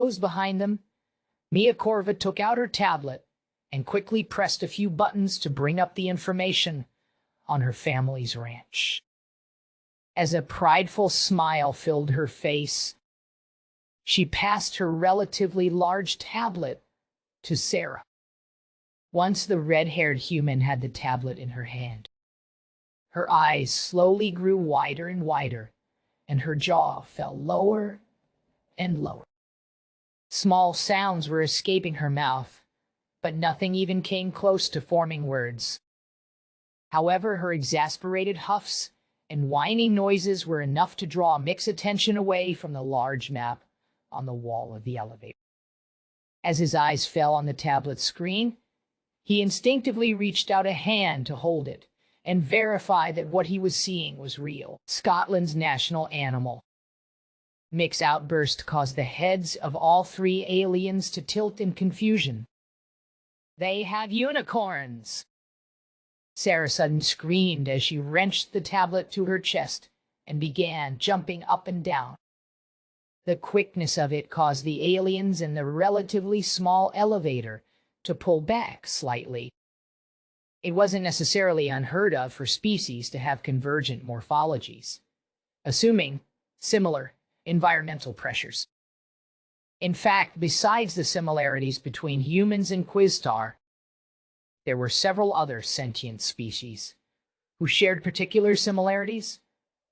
Closed behind them, Mia Corva took out her tablet and quickly pressed a few buttons to bring up the information on her family's ranch. As a prideful smile filled her face, she passed her relatively large tablet to Sarah. Once the red-haired human had the tablet in her hand, her eyes slowly grew wider and wider, and her jaw fell lower and lower. Small sounds were escaping her mouth, but nothing even came close to forming words. However, her exasperated huffs and whining noises were enough to draw Mick's attention away from the large map on the wall of the elevator. As his eyes fell on the tablet screen, he instinctively reached out a hand to hold it and verify that what he was seeing was real. Scotland's national animal. Mick's outburst caused the heads of all three aliens to tilt in confusion. "They have unicorns!" Sarah suddenly screamed as she wrenched the tablet to her chest and began jumping up and down. The quickness of it caused the aliens in the relatively small elevator to pull back slightly. It wasn't necessarily unheard of for species to have convergent morphologies, assuming similar environmental pressures. In fact, besides the similarities between humans and Quizstar, there were several other sentient species who shared particular similarities,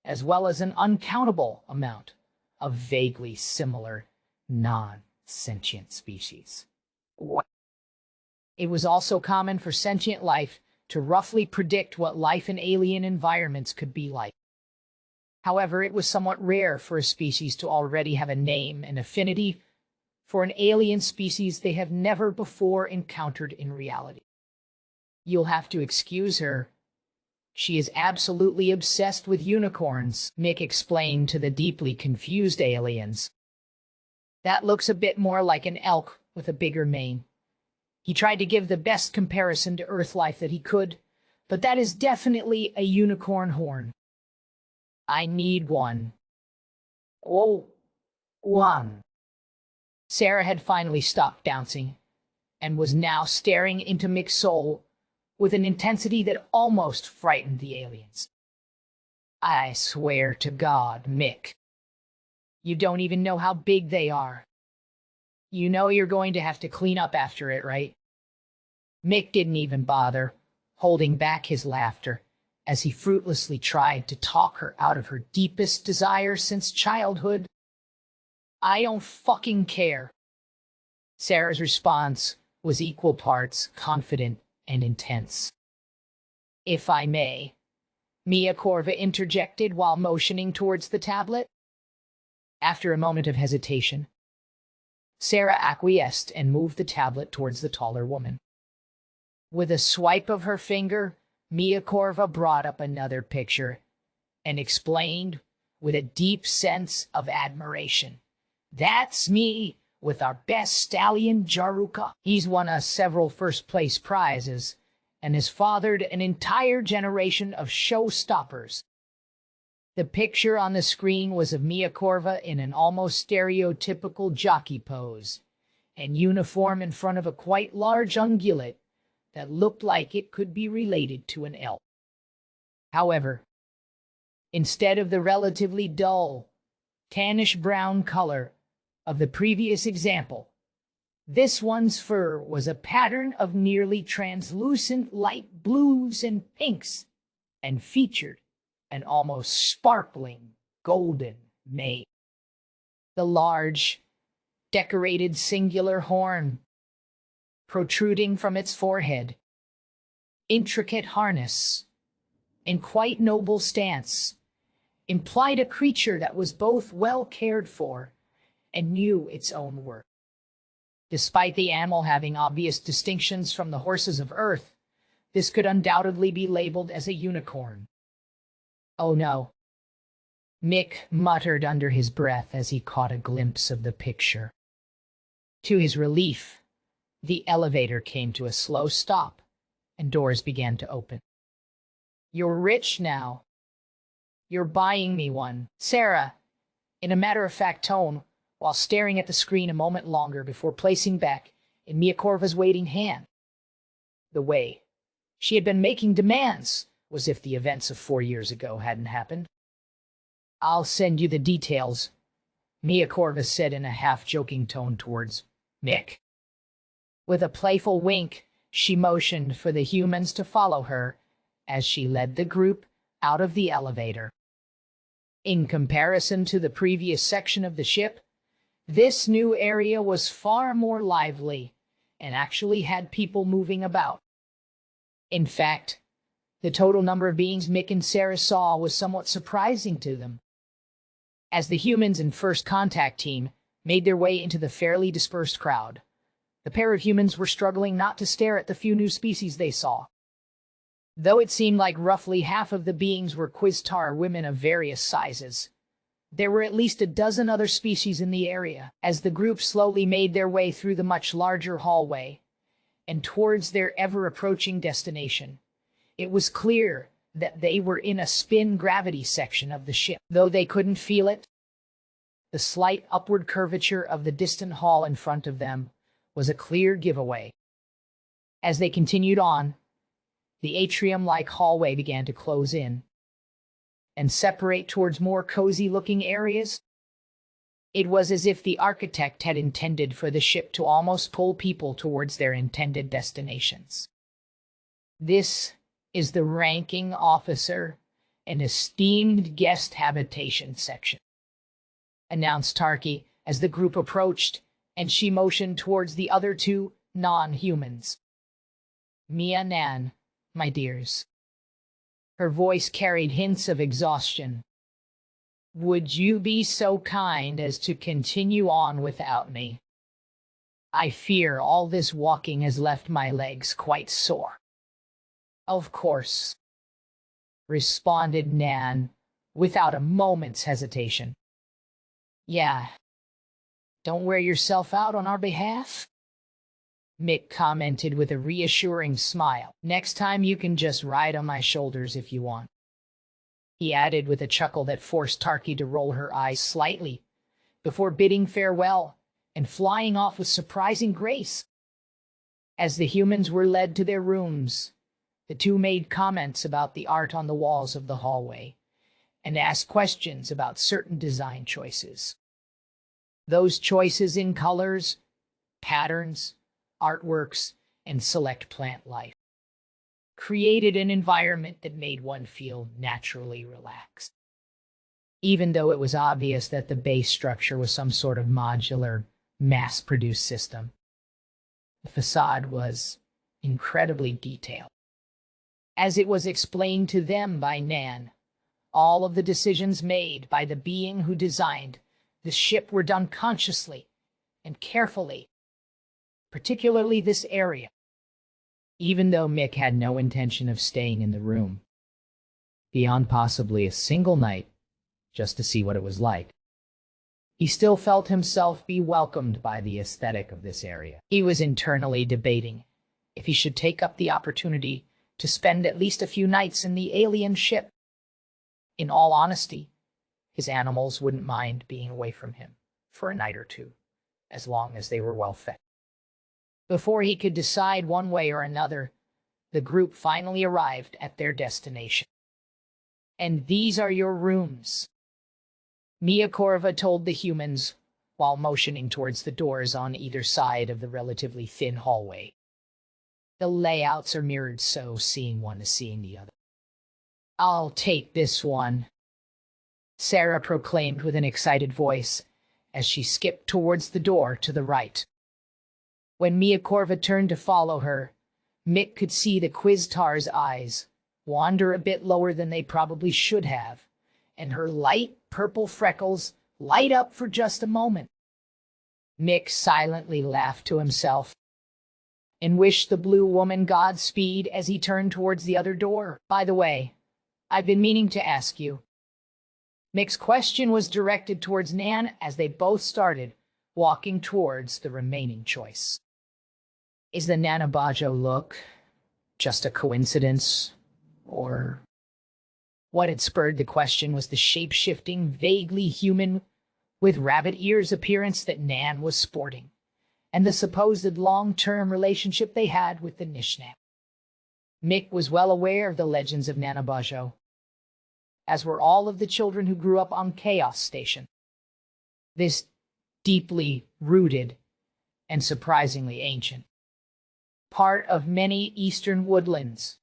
as well as an uncountable amount of vaguely similar non-sentient species. It was also common for sentient life to roughly predict what life in alien environments could be like. However, it was somewhat rare for a species to already have a name and affinity for an alien species they have never before encountered in reality. "You'll have to excuse her. She is absolutely obsessed with unicorns," Mick explained to the deeply confused aliens. "That looks a bit more like an elk with a bigger mane." He tried to give the best comparison to Earth life that he could, but that is definitely a unicorn horn. "I need one." "Oh, one." Sarah had finally stopped bouncing and was now staring into Mick's soul with an intensity that almost frightened the aliens. "I swear to God, Mick, you don't even know how big they are. You know you're going to have to clean up after it, right?" Mick didn't even bother, holding back his laughter as he fruitlessly tried to talk her out of her deepest desire since childhood. "I don't fucking care." Sarah's response was equal parts confident and intense. "If I may," Mia Corva interjected while motioning towards the tablet. After a moment of hesitation, Sarah acquiesced and moved the tablet towards the taller woman. With a swipe of her finger, Mia Corva brought up another picture and explained with a deep sense of admiration, "That's me with our best stallion, Jaruka. He's won us several first-place prizes and has fathered an entire generation of showstoppers." The picture on the screen was of Mia Corva in an almost stereotypical jockey pose and uniform in front of a quite large ungulate that looked like it could be related to an elk. However, instead of the relatively dull, tannish-brown color of the previous example, this one's fur was a pattern of nearly translucent light blues and pinks and featured an almost sparkling golden mane. The large, decorated singular horn protruding from its forehead, intricate harness, and quite noble stance implied a creature that was both well cared for and knew its own worth. Despite the animal having obvious distinctions from the horses of Earth, this could undoubtedly be labeled as a unicorn. "Oh no," Mick muttered under his breath as he caught a glimpse of the picture. To his relief, the elevator came to a slow stop, and doors began to open. "You're rich now. You're buying me one." Sarah, in a matter-of-fact tone, while staring at the screen a moment longer before placing back in Miakorva's waiting hand. The way she had been making demands was if the events of 4 years ago hadn't happened. "I'll send you the details," Miakorva said in a half-joking tone towards Mick. With a playful wink, she motioned for the humans to follow her as she led the group out of the elevator. In comparison to the previous section of the ship, this new area was far more lively and actually had people moving about. In fact, the total number of beings Mick and Sarah saw was somewhat surprising to them. As the humans and First Contact team made their way into the fairly dispersed crowd, the pair of humans were struggling not to stare at the few new species they saw. Though it seemed like roughly half of the beings were Quiztar women of various sizes, there were at least a dozen other species in the area. As the group slowly made their way through the much larger hallway and towards their ever-approaching destination, it was clear that they were in a spin-gravity section of the ship. Though they couldn't feel it, the slight upward curvature of the distant hall in front of them was a clear giveaway. As they continued on, the atrium-like hallway began to close in and separate towards more cozy-looking areas. It was as if the architect had intended for the ship to almost pull people towards their intended destinations. "This is the ranking officer and esteemed guest habitation section," announced Tarky as the group approached, and she motioned towards the other two non-humans. "Mia Nan, my dears." Her voice carried hints of exhaustion. "Would you be so kind as to continue on without me? I fear all this walking has left my legs quite sore." "Of course," responded Nan, without a moment's hesitation. "Yeah, don't wear yourself out on our behalf," Mick commented with a reassuring smile. "Next time you can just ride on my shoulders if you want," he added with a chuckle that forced Tarky to roll her eyes slightly before bidding farewell and flying off with surprising grace. As the humans were led to their rooms, the two made comments about the art on the walls of the hallway and asked questions about certain design choices. Those choices in colors, patterns, artworks, and select plant life created an environment that made one feel naturally relaxed. Even though it was obvious that the base structure was some sort of modular, mass-produced system, the facade was incredibly detailed. As it was explained to them by Nan, all of the decisions made by the being who designed the ship were done consciously and carefully, particularly this area. Even though Mick had no intention of staying in the room, beyond possibly a single night, just to see what it was like, he still felt himself be welcomed by the aesthetic of this area. He was internally debating if he should take up the opportunity to spend at least a few nights in the alien ship. In all honesty, his animals wouldn't mind being away from him for a night or two, as long as they were well fed. Before he could decide one way or another, the group finally arrived at their destination. "And these are your rooms," Miakorva told the humans while motioning towards the doors on either side of the relatively thin hallway. "The layouts are mirrored, so seeing one is seeing the other." "I'll take this one," Sarah proclaimed with an excited voice as she skipped towards the door to the right. When Miakorva turned to follow her, Mick could see the Quiztar's eyes wander a bit lower than they probably should have, and her light purple freckles light up for just a moment. Mick silently laughed to himself and wished the blue woman Godspeed as he turned towards the other door. "By the way, I've been meaning to ask you." Mick's question was directed towards Nan as they both started walking towards the remaining choice. Is the Nanabajo look just a coincidence, or... What had spurred the question was the shape-shifting, vaguely human with rabbit ears appearance that Nan was sporting, and the supposed long-term relationship they had with the Nishnab. Mick was well aware of the legends of Nanabajo, as were all of the children who grew up on Chaos Station. This deeply rooted and surprisingly ancient part of many eastern woodlands,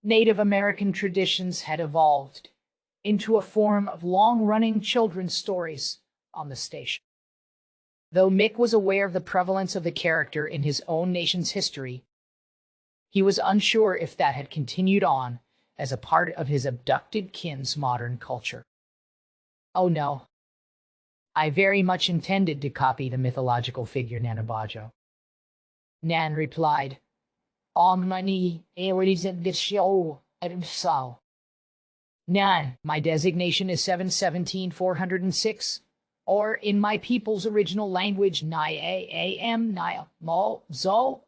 Native American traditions had evolved into a form of long-running children's stories on the station. Though Mick was aware of the prevalence of the character in his own nation's history, he was unsure if that had continued on as a part of his abducted kin's modern culture. Oh no, I very much intended to copy the mythological figure Nanabajo. Nan replied, "On my knee, in this show, so. Nan, my designation is 717-406, or in my people's original language, Ni-A-A-M, Ni-Mo-Zo-O,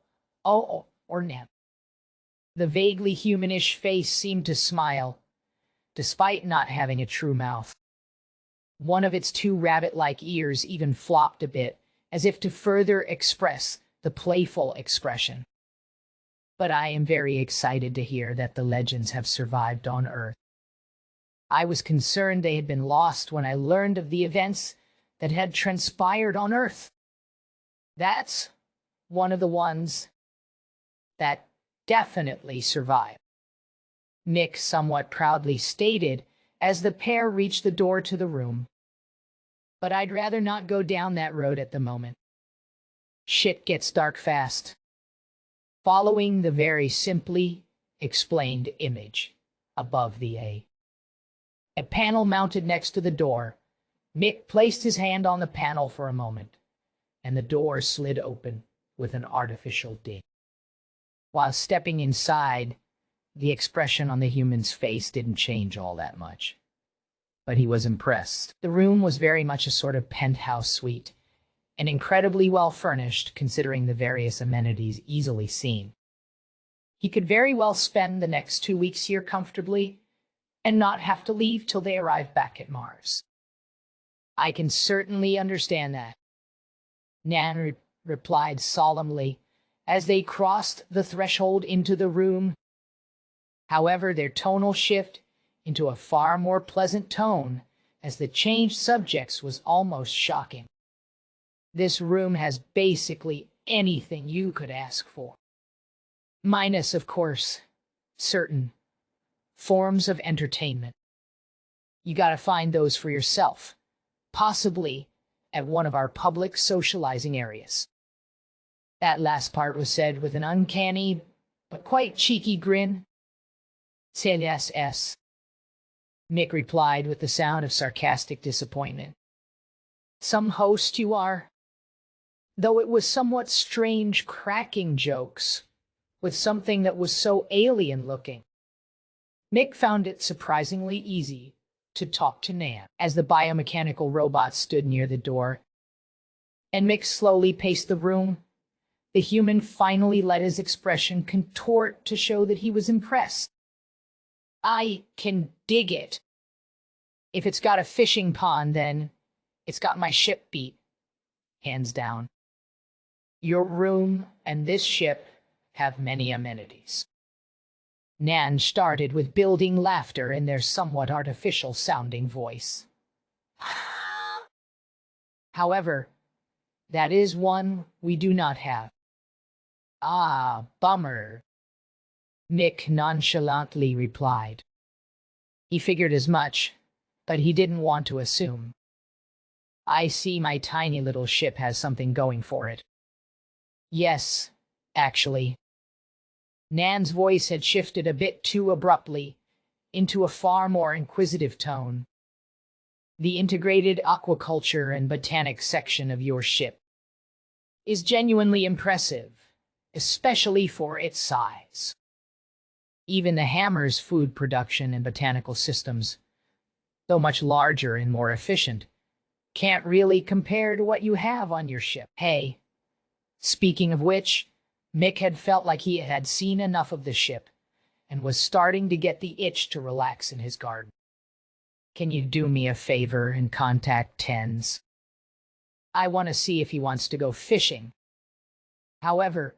or Nan." The vaguely humanish face seemed to smile, despite not having a true mouth. One of its two rabbit-like ears even flopped a bit, as if to further express the playful expression. "But I am very excited to hear that the legends have survived on Earth. I was concerned they had been lost when I learned of the events that had transpired on Earth. That's one of the ones that definitely survived," Mick somewhat proudly stated as the pair reached the door to the room. "But I'd rather not go down that road at the moment. Shit gets dark fast." Following the very simply explained image above the A panel mounted next to the door, Mick placed his hand on the panel for a moment, and the door slid open with an artificial ding. While stepping inside, the expression on the human's face didn't change all that much, but he was impressed. The room was very much a sort of penthouse suite, and incredibly well furnished considering the various amenities easily seen. He could very well spend the next 2 weeks here comfortably and not have to leave till they arrive back at Mars. "I can certainly understand that," Nan replied solemnly as they crossed the threshold into the room. However, their tonal shift into a far more pleasant tone as the changed subjects was almost shocking. "This room has basically anything you could ask for. Minus, of course, certain forms of entertainment. You gotta find those for yourself, possibly at one of our public socializing areas." That last part was said with an uncanny but quite cheeky grin. "CSS," Mick replied with the sound of sarcastic disappointment. "Some host you are." Though it was somewhat strange cracking jokes with something that was so alien-looking, Mick found it surprisingly easy to talk to Nan as the biomechanical robot stood near the door, and Mick slowly paced the room. The human finally let his expression contort to show that he was impressed. "I can dig it. If it's got a fishing pond, then it's got my ship beat, hands down. Your room and this ship have many amenities." Nan started with building laughter in their somewhat artificial-sounding voice. "However, that is one we do not have." "Ah, bummer," Mick nonchalantly replied. He figured as much, but he didn't want to assume. "I see my tiny little ship has something going for it." "Yes, actually." Nan's voice had shifted a bit too abruptly into a far more inquisitive tone. "The integrated aquaculture and botanics section of your ship is genuinely impressive, especially for its size. Even the Hammer's food production and botanical systems, though much larger and more efficient, can't really compare to what you have on your ship. Hey, speaking of which," Mick had felt like he had seen enough of the ship and was starting to get the itch to relax in his garden. Can you do me a favor and contact Tens? I want to see if he wants to go fishing. However,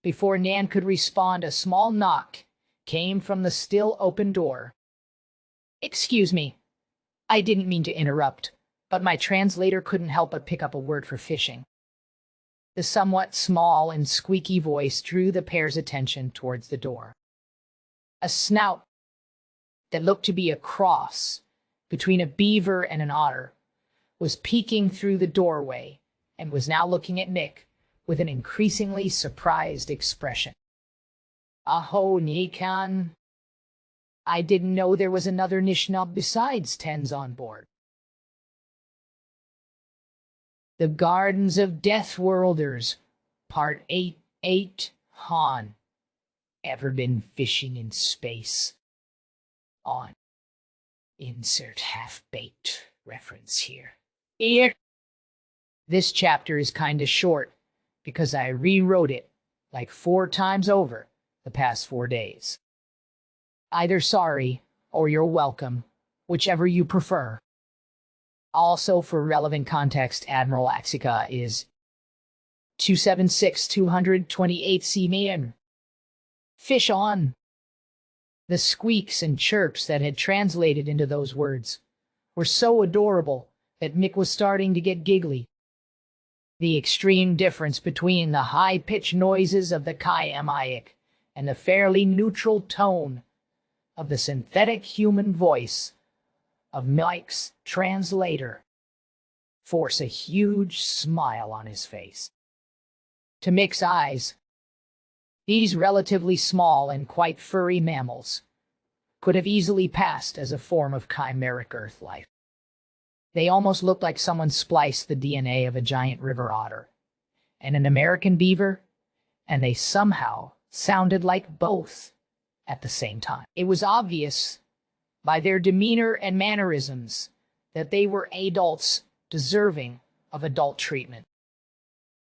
before Nan could respond, a small knock came from the still open door. Excuse me, I didn't mean to interrupt, but my translator couldn't help but pick up a word for fishing. The somewhat small and squeaky voice drew the pair's attention towards the door. A snout that looked to be a cross between a beaver and an otter was peeking through the doorway and was now looking at Mick with an increasingly surprised expression. Aho, Nikan. I didn't know there was another Nishnab besides Tens on board. The Gardens of Deathworlders, Part 8 Han. Ever been fishing in space? On. Insert half-baked reference here. Here. This chapter is kinda short because I rewrote it like 4 times over the past 4 days. Either sorry or you're welcome, whichever you prefer. Also, for relevant context, Admiral Axica is 276-228 cm. Fish on. The squeaks and chirps that had translated into those words were so adorable that Mick was starting to get giggly. The extreme difference between the high-pitched noises of the Kayamic and the fairly neutral tone of the synthetic human voice of Mike's translator forced a huge smile on his face. To Mick's eyes, these relatively small and quite furry mammals could have easily passed as a form of chimeric Earth life. They almost looked like someone spliced the DNA of a giant river otter and an American beaver, and they somehow sounded like both at the same time. It was obvious by their demeanor and mannerisms that they were adults deserving of adult treatment.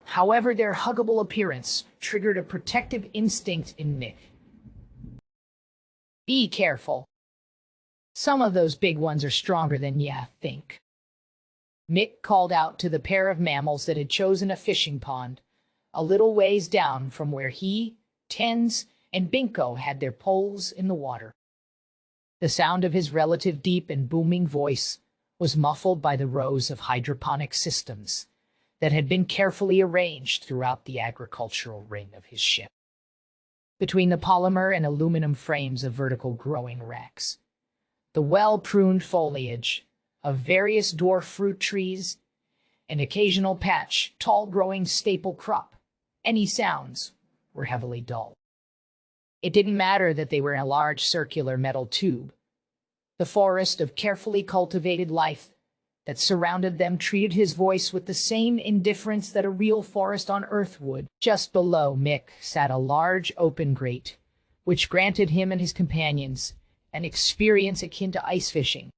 However, their huggable appearance triggered a protective instinct in Mick. Be careful. Some of those big ones are stronger than you think. Mick called out to the pair of mammals that had chosen a fishing pond a little ways down from where he, Tens, and Binko had their poles in the water. The sound of his relative deep and booming voice was muffled by the rows of hydroponic systems that had been carefully arranged throughout the agricultural ring of his ship. Between the polymer and aluminum frames of vertical growing racks, the well-pruned foliage of various dwarf fruit trees, an occasional patch, tall-growing staple crop, any sounds were heavily dull. It didn't matter that they were in a large circular metal tube. The forest of carefully cultivated life that surrounded them treated his voice with the same indifference that a real forest on Earth would. Just below Mick sat a large open grate, which granted him and his companions an experience akin to ice fishing.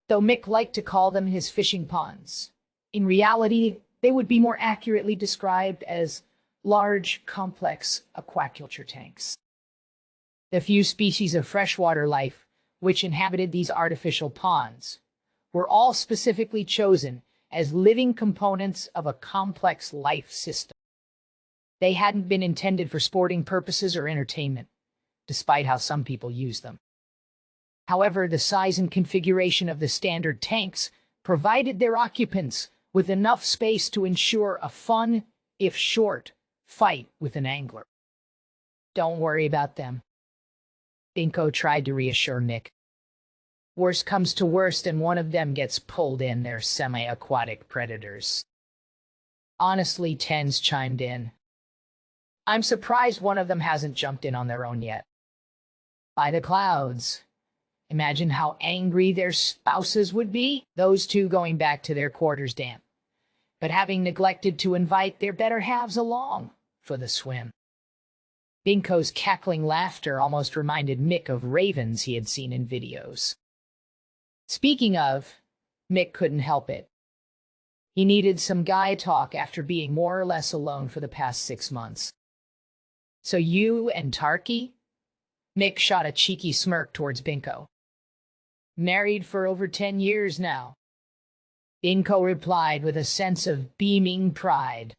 Though Mick liked to call them his fishing ponds, in reality, they would be more accurately described as large, complex aquaculture tanks. The few species of freshwater life which inhabited these artificial ponds were all specifically chosen as living components of a complex life system. They hadn't been intended for sporting purposes or entertainment, despite how some people use them. However, the size and configuration of the standard tanks provided their occupants with enough space to ensure a fun, if short, fight with an angler. Don't worry about them. Binko tried to reassure Nick. Worst comes to worst and one of them gets pulled in, they're semi-aquatic predators. Honestly, Tens chimed in. I'm surprised one of them hasn't jumped in on their own yet. By the clouds. Imagine how angry their spouses would be, those two going back to their quarters damp, but having neglected to invite their better halves along for the swim. Binko's cackling laughter almost reminded Mick of ravens he had seen in videos. Speaking of, Mick couldn't help it. He needed some guy talk after being more or less alone for the past 6 months. So you and Tarky? Mick shot a cheeky smirk towards Binko. Married for over 10 years now. Inko replied with a sense of beaming pride.